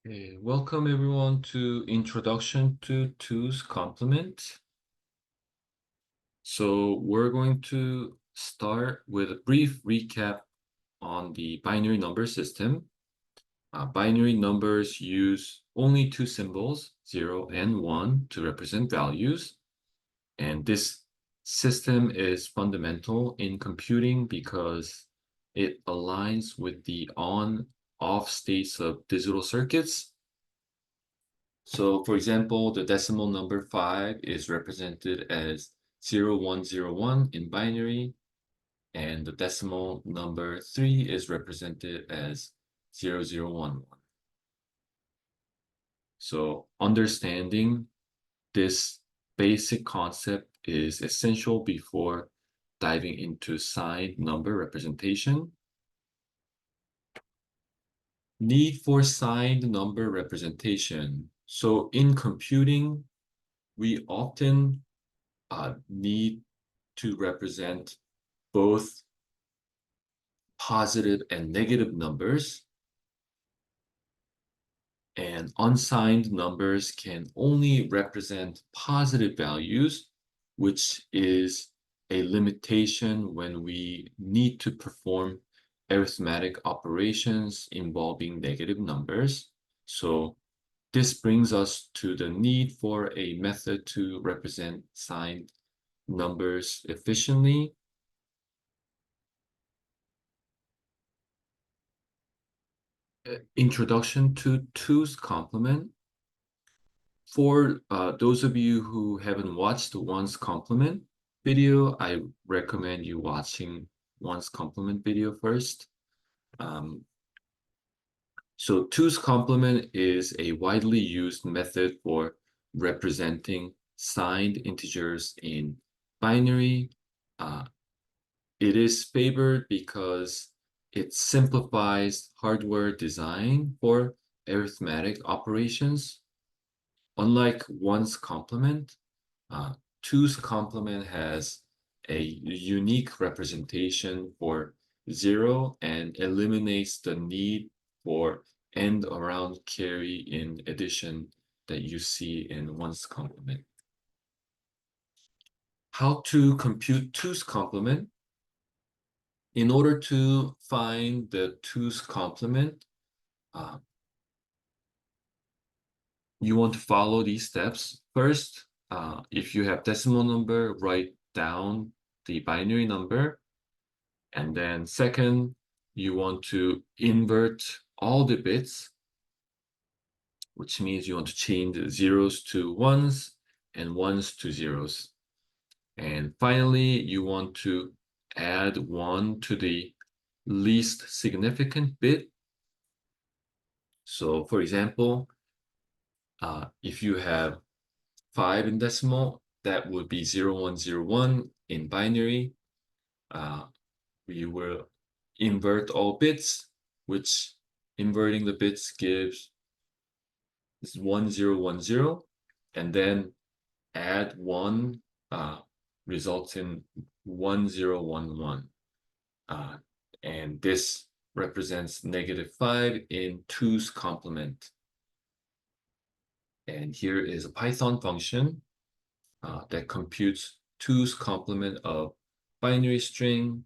Okay, welcome everyone to Introduction to Two's Complement. So we're going to start with a brief recap on the binary number system. Binary numbers use only two symbols, 0 and 1, to represent values. And this system is fundamental in computing because it aligns with the on-off states of digital circuits. So for example, the decimal number 5 is represented as 0101 in binary, and the decimal number 3 is represented as 0011. So understanding this basic concept is essential before diving into signed number representation. Need for signed number representation. So in computing, we often need to represent both positive and negative numbers, and unsigned numbers can only represent positive values, which is a limitation when we need to perform arithmetic operations involving negative numbers. So this brings us to the need for a method to represent signed numbers efficiently. Introduction to Two's Complement. For those of you who haven't watched the One's Complement video, I recommend you watching One's Complement video first. So Two's Complement is a widely used method for representing signed integers in binary. Uh, it is favored because it simplifies hardware design for arithmetic operations. Unlike one's complement, two's complement has a unique representation for 0 and eliminates the need for end around carry in addition that you see in one's complement. How to compute two's complement? In order to find the two's complement, uh, you want to follow these steps. First, if you have decimal number, write down the binary number. And then second, you want to invert all the bits, which means you want to change the zeros to ones and ones to zeros. And finally, you want to add 1 to the least significant bit. So for example, if you have 5 in decimal, that would be 0101 in binary. We will invert all bits, which inverting the bits gives is 1010, and then add 1 results in 1011. And this represents -5 in two's complement. And here is a Python function that computes two's complement of binary string.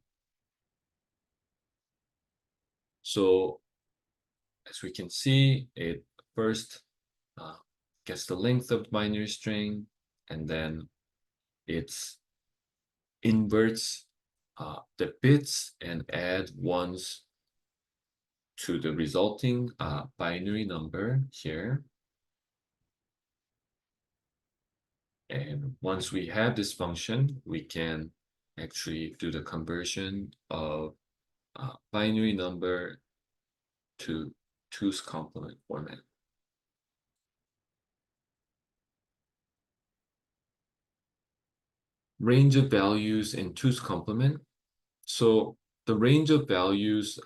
So as we can see, it first gets the length of the binary string, and then it inverts the bits and add ones to the resulting binary number here. And once we have this function, we can actually do the conversion of binary number to two's complement format. Range of values in two's complement. So the range of values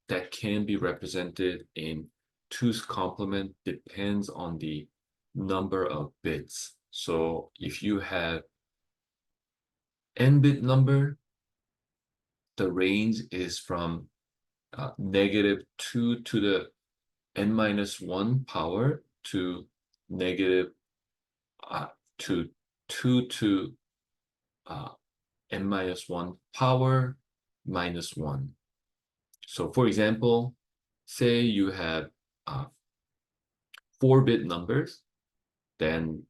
that can be represented in two's complement depends on the number of bits. So if you have n-bit number, the range is from -2 to the n minus 1 power to negative to 2 to n minus 1 power minus 1. So for example, say you have 4-bit numbers, then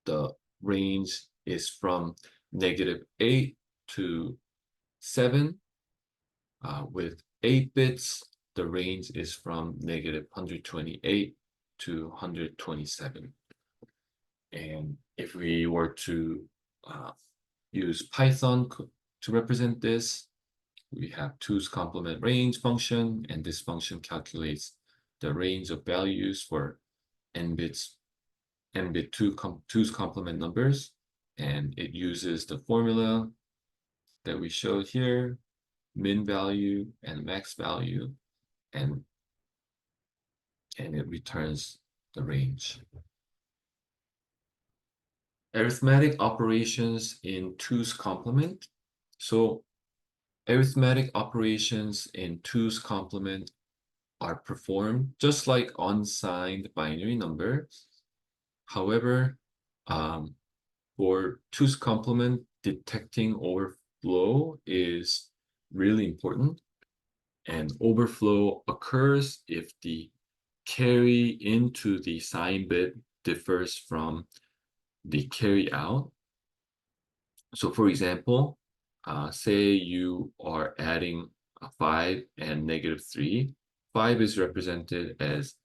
the range is from negative 8 to 7. With 8 bits, the range is from negative 128 to 127. And if we were to use Python to represent this, we have 2's complement range function, and this function calculates the range of values for n bit 2's complement numbers, and it uses the formula that we showed here, min value and max value, and it returns the range. Arithmetic operations in 2's complement. So arithmetic operations in 2's complement are performed just like unsigned binary numbers. However, for 2's complement, detecting overflow is really important. And overflow occurs if the carry into the sign bit differs from the carry out. So for example, say you are adding 5 and negative 3. 5 is represented as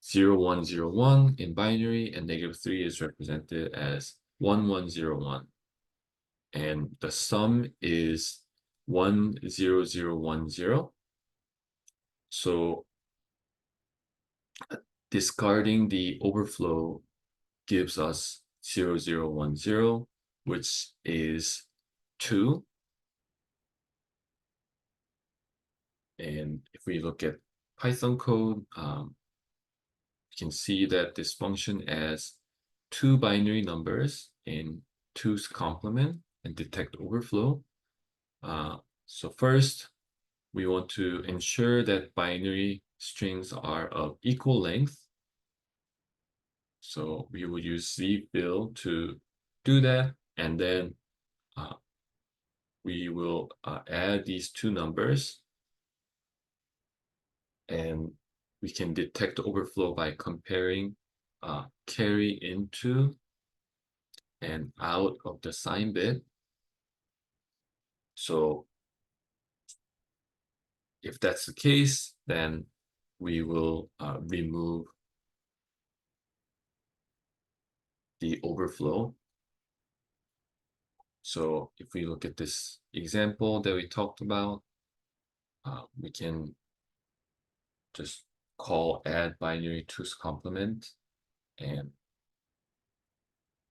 0, 1, 0, 1 in binary, and negative 3 is represented as 1, 1, 0, 1. And the sum is 1, 0, 0, 1, 0. So discarding the overflow gives us 0, 0, 1, 0, which is 2. And if we look at Python code, you can see that this function adds 2 binary numbers in 2's complement and detect overflow. So first, we want to ensure that binary strings are of equal length. So we will use zfill to do that, and then we will add these 2 numbers, and we can detect overflow by comparing carry into and out of the sign bit. So if that's the case, then we will remove the overflow. So if we look at this example that we talked about, we can just call add binary 2's complement, and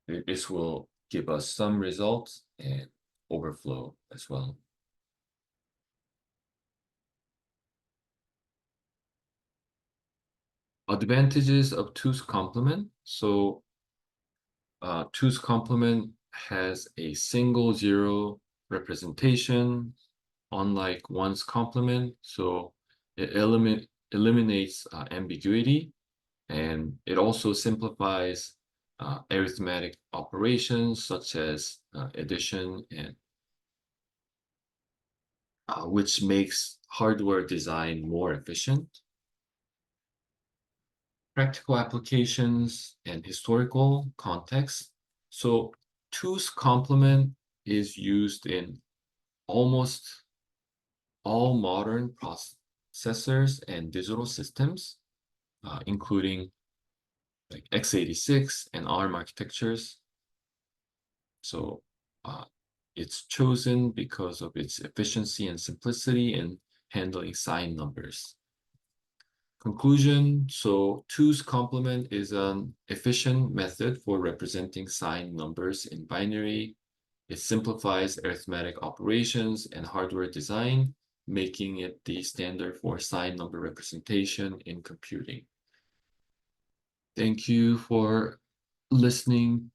this will give us some results and overflow as well. Advantages of 2's complement. So 2's complement has a single 0 representation, unlike 1's complement. So it eliminates ambiguity, and it also simplifies arithmetic operations such as addition, and which makes hardware design more efficient. Practical applications and historical context. So 2's complement is used in almost all modern processors and digital systems, including like x86 and ARM architectures. So it's chosen because of its efficiency and simplicity in handling signed numbers. Conclusion, so 2's complement is an efficient method for representing signed numbers in binary. It simplifies arithmetic operations and hardware design, making it the standard for signed number representation in computing. Thank you for listening